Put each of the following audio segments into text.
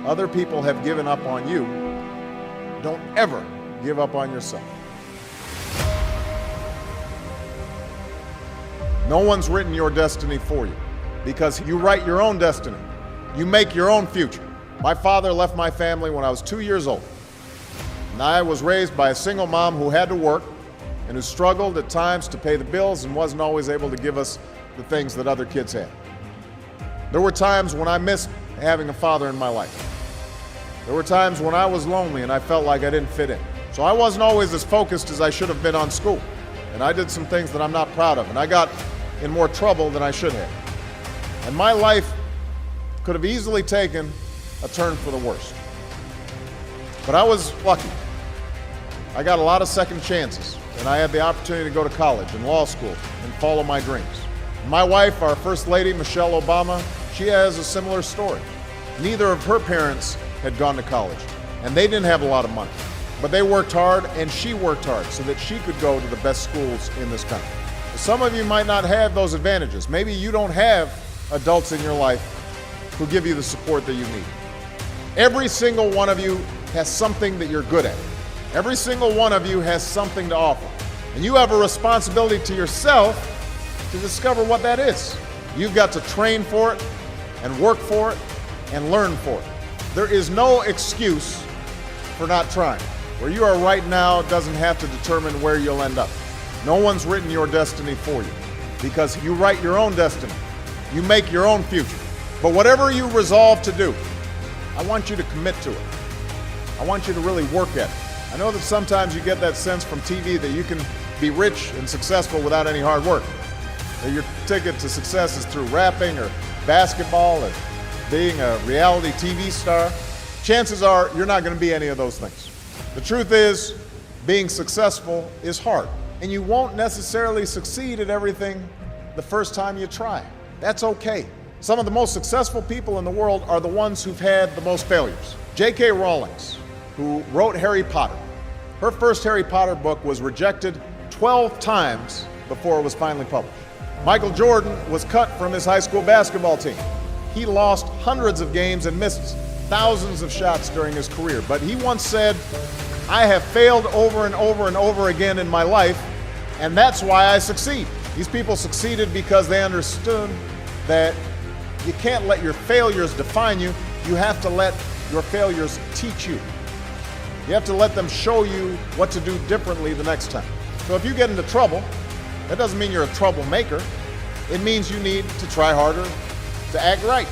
other people have given up on you, don't ever give up on yourself. No one's written your destiny for you because you write your own destiny. You make your own future. My father left my family when I was 2 years old. And I was raised by a single mom who had to work and who struggled at times to pay the bills and wasn't always able to give us the things that other kids had. There were times when I missed having a father in my life. There were times when I was lonely and I felt like I didn't fit in. So I wasn't always as focused as I should have been on school. And I did some things that I'm not proud of. And I got in more trouble than I should have. And my life could have easily taken a turn for the worst. But I was lucky. I got a lot of second chances. And I had the opportunity to go to college and law school and follow my dreams. My wife, our First Lady, Michelle Obama, she has a similar story. Neither of her parents had gone to college, and they didn't have a lot of money. But they worked hard, and she worked hard so that she could go to the best schools in this country. Some of you might not have those advantages. Maybe you don't have adults in your life who give you the support that you need. Every single one of you has something that you're good at. Every single one of you has something to offer. And you have a responsibility to yourself to discover what that is. You've got to train for it and work for it and learn for it. There is no excuse for not trying. Where you are right now doesn't have to determine where you'll end up. No one's written your destiny for you because you write your own destiny. You make your own future. But whatever you resolve to do, I want you to commit to it. I want you to really work at it. I know that sometimes you get that sense from TV that you can be rich and successful without any hard work. That your ticket to success is through rapping or basketball or being a reality TV star. Chances are you're not going to be any of those things. The truth is, being successful is hard. And you won't necessarily succeed at everything the first time you try. That's okay. Some of the most successful people in the world are the ones who've had the most failures. J.K. Rowling, who wrote Harry Potter, her first Harry Potter book was rejected 12 times before it was finally published. Michael Jordan was cut from his high school basketball team. He lost hundreds of games and missed thousands of shots during his career. But he once said, "I have failed over and over and over again in my life, and that's why I succeed." These people succeeded because they understood that you can't let your failures define you. You have to let your failures teach you. You have to let them show you what to do differently the next time. So if you get into trouble, that doesn't mean you're a troublemaker. It means you need to try harder to act right.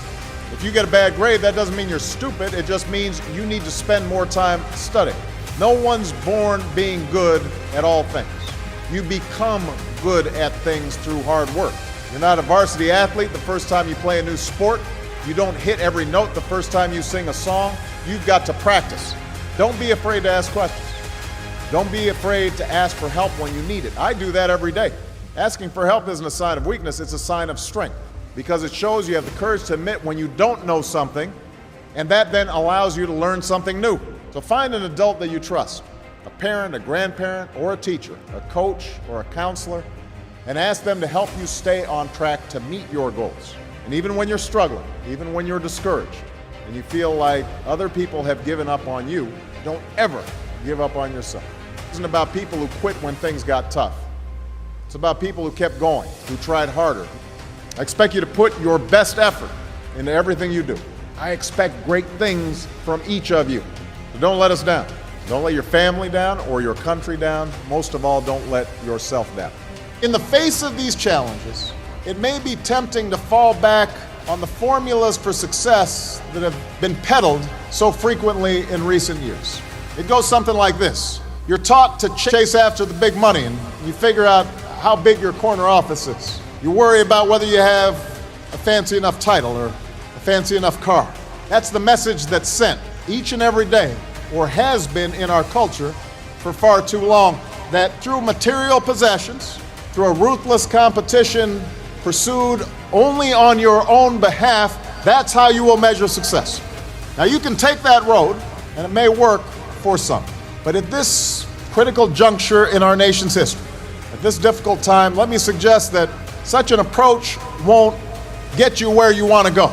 If you get a bad grade, that doesn't mean you're stupid. It just means you need to spend more time studying. No one's born being good at all things. You become good at things through hard work. You're not a varsity athlete the first time you play a new sport. You don't hit every note the first time you sing a song. You've got to practice. Don't be afraid to ask questions. Don't be afraid to ask for help when you need it. I do that every day. Asking for help isn't a sign of weakness, it's a sign of strength, because it shows you have the courage to admit when you don't know something, and that then allows you to learn something new. So find an adult that you trust, a parent, a grandparent, or a teacher, a coach, or a counselor, and ask them to help you stay on track to meet your goals. And even when you're struggling, even when you're discouraged, and you feel like other people have given up on you, don't ever give up on yourself. It isn't about people who quit when things got tough. It's about people who kept going, who tried harder. I expect you to put your best effort into everything you do. I expect great things from each of you. So don't let us down. Don't let your family down or your country down. Most of all, don't let yourself down. In the face of these challenges, it may be tempting to fall back on the formulas for success that have been peddled so frequently in recent years. It goes something like this. You're taught to chase after the big money, and you figure out how big your corner office is. You worry about whether you have a fancy enough title or a fancy enough car. That's the message that's sent each and every day, or has been in our culture for far too long, that through material possessions, through a ruthless competition pursued only on your own behalf, that's how you will measure success. Now you can take that road, and it may work for some. But at this critical juncture in our nation's history, at this difficult time, let me suggest that such an approach won't get you where you want to go.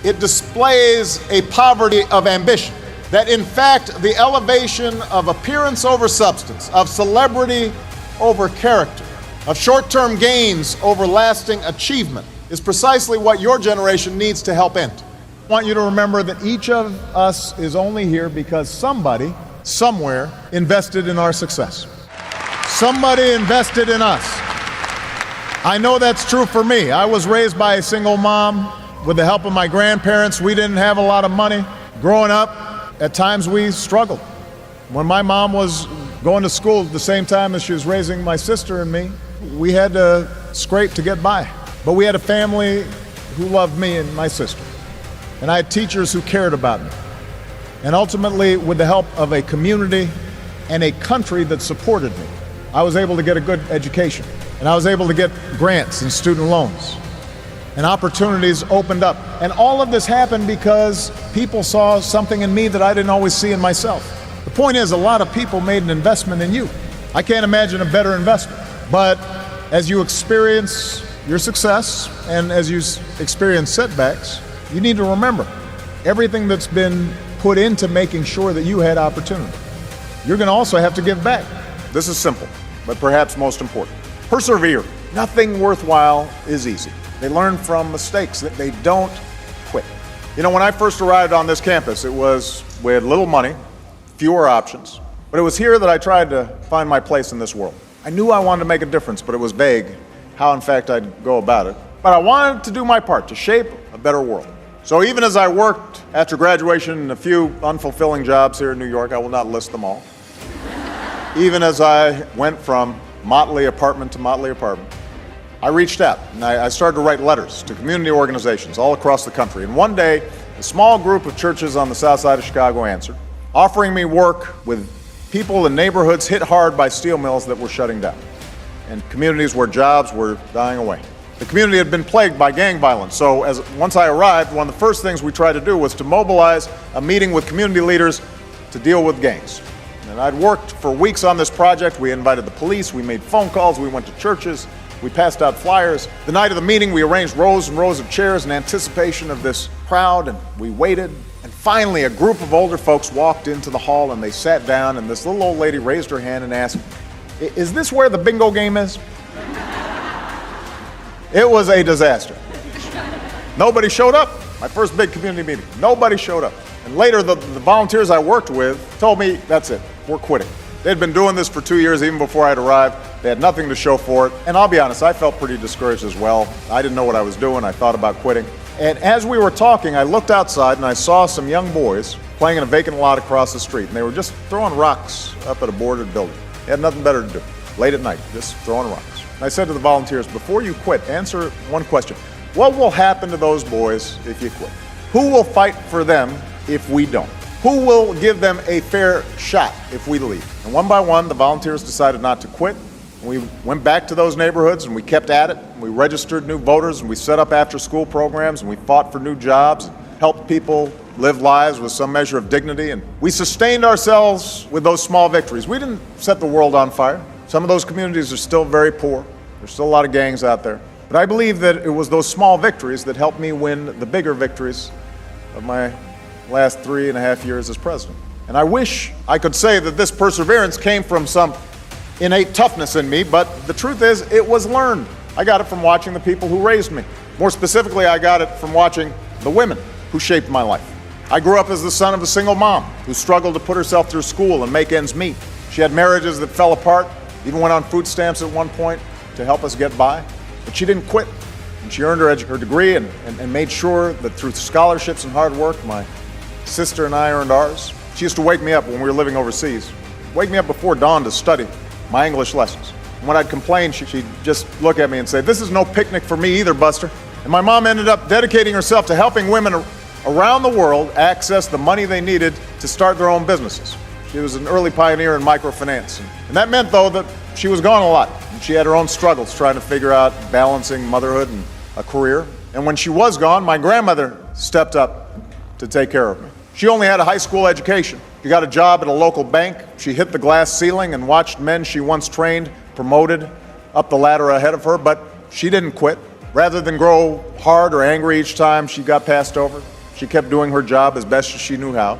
it displays a poverty of ambition. That in fact, the elevation of appearance over substance, of celebrity over character, of short-term gains over lasting achievement is precisely what your generation needs to help end. I want you to remember that each of us is only here because somebody, somewhere, invested in our success. Somebody invested in us. I know that's true for me. I was raised by a single mom with the help of my grandparents. We didn't have a lot of money. Growing up, at times we struggled. When my mom was going to school at the same time as she was raising my sister and me, we had to scrape to get by. But we had a family who loved me and my sister. And I had teachers who cared about me. And ultimately, with the help of a community and a country that supported me, I was able to get a good education. And I was able to get grants and student loans. And opportunities opened up. And all of this happened because people saw something in me that I didn't always see in myself. The point is, a lot of people made an investment in you. I can't imagine a better investment. But as you experience your success and as you experience setbacks, you need to remember everything that's been put into making sure that you had opportunity. You're going to also have to give back. This is simple, but perhaps most important. Persevere. Nothing worthwhile is easy. They learn from mistakes, that they don't quit. You know, when I first arrived on this campus, we had little money, fewer options, but it was here that I tried to find my place in this world. I knew I wanted to make a difference, but it was vague how, in fact, I'd go about it. But I wanted to do my part to shape a better world. So even as I worked after graduation in a few unfulfilling jobs here in New York, I will not list them all, even as I went from motley apartment to motley apartment, I reached out and I started to write letters to community organizations all across the country. And one day, a small group of churches on the south side of Chicago answered, offering me work with people in neighborhoods hit hard by steel mills that were shutting down, and communities where jobs were dying away. The community had been plagued by gang violence, so once I arrived, one of the first things we tried to do was to mobilize a meeting with community leaders to deal with gangs. And I'd worked for weeks on this project. We invited the police, we made phone calls, we went to churches, we passed out flyers. The night of the meeting, we arranged rows and rows of chairs in anticipation of this crowd, and we waited. And finally, a group of older folks walked into the hall and they sat down, and this little old lady raised her hand and asked, "Is this where the bingo game is?" It was a disaster. Nobody showed up. My first big community meeting. Nobody showed up. And later, the volunteers I worked with told me, that's it, we're quitting. They'd been doing this for 2 years, even before I'd arrived. They had nothing to show for it. And I'll be honest, I felt pretty discouraged as well. I didn't know what I was doing. I thought about quitting. And as we were talking, I looked outside and I saw some young boys playing in a vacant lot across the street. And they were just throwing rocks up at a boarded building. They had nothing better to do. Late at night, just throwing rocks. And I said to the volunteers, before you quit, answer one question. What will happen to those boys if you quit? Who will fight for them if we don't? Who will give them a fair shot if we leave? And one by one, the volunteers decided not to quit. We went back to those neighborhoods and we kept at it. We registered new voters and we set up after-school programs and we fought for new jobs, helped people live lives with some measure of dignity, and we sustained ourselves with those small victories. We didn't set the world on fire. Some of those communities are still very poor. There's still a lot of gangs out there. But I believe that it was those small victories that helped me win the bigger victories of my last 3.5 years as president. And I wish I could say that this perseverance came from some innate toughness in me, but the truth is, it was learned. I got it from watching the people who raised me. More specifically, I got it from watching the women who shaped my life. I grew up as the son of a single mom who struggled to put herself through school and make ends meet. She had marriages that fell apart, even went on food stamps at one point to help us get by. But she didn't quit, and she earned her degree and made sure that through scholarships and hard work, my sister and I earned ours. She used to wake me up when we were living overseas, wake me up before dawn to study my English lessons. And when I'd complain, she'd just look at me and say, "This is no picnic for me either, Buster." And my mom ended up dedicating herself to helping women around the world access the money they needed to start their own businesses. She was an early pioneer in microfinance. And that meant, though, that she was gone a lot. And she had her own struggles trying to figure out balancing motherhood and a career. And when she was gone, my grandmother stepped up to take care of me. She only had a high school education. She got a job at a local bank. She hit the glass ceiling and watched men she once trained promoted up the ladder ahead of her, but she didn't quit. Rather than grow hard or angry each time she got passed over, She kept doing her job as best as she knew how,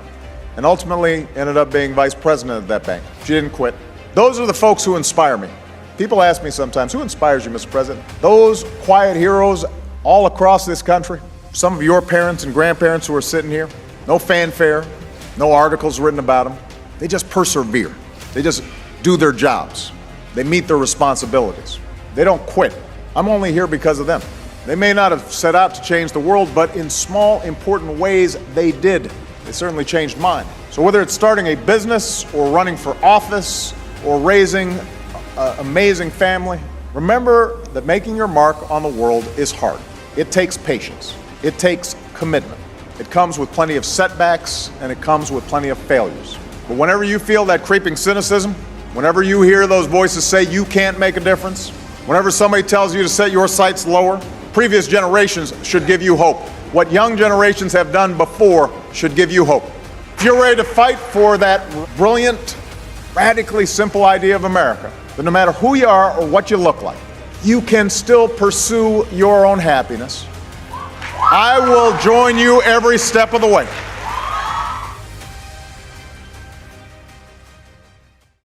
and ultimately ended up being vice president of that bank. She didn't quit. Those are the folks who inspire me. People ask me sometimes, who inspires you, Mr. President? Those quiet heroes all across this country, some of your parents and grandparents who are sitting here, no fanfare, no articles written about them. They just persevere. They just do their jobs. They meet their responsibilities. They don't quit. I'm only here because of them. They may not have set out to change the world, but in small, important ways, they did. They certainly changed mine. So whether it's starting a business or running for office or raising an amazing family, remember that making your mark on the world is hard. It takes patience. It takes commitment. It comes with plenty of setbacks, and it comes with plenty of failures. But whenever you feel that creeping cynicism, whenever you hear those voices say you can't make a difference, whenever somebody tells you to set your sights lower, previous generations should give you hope. What young generations have done before should give you hope. If you're ready to fight for that brilliant, radically simple idea of America, that no matter who you are or what you look like, you can still pursue your own happiness, I will join you every step of the way.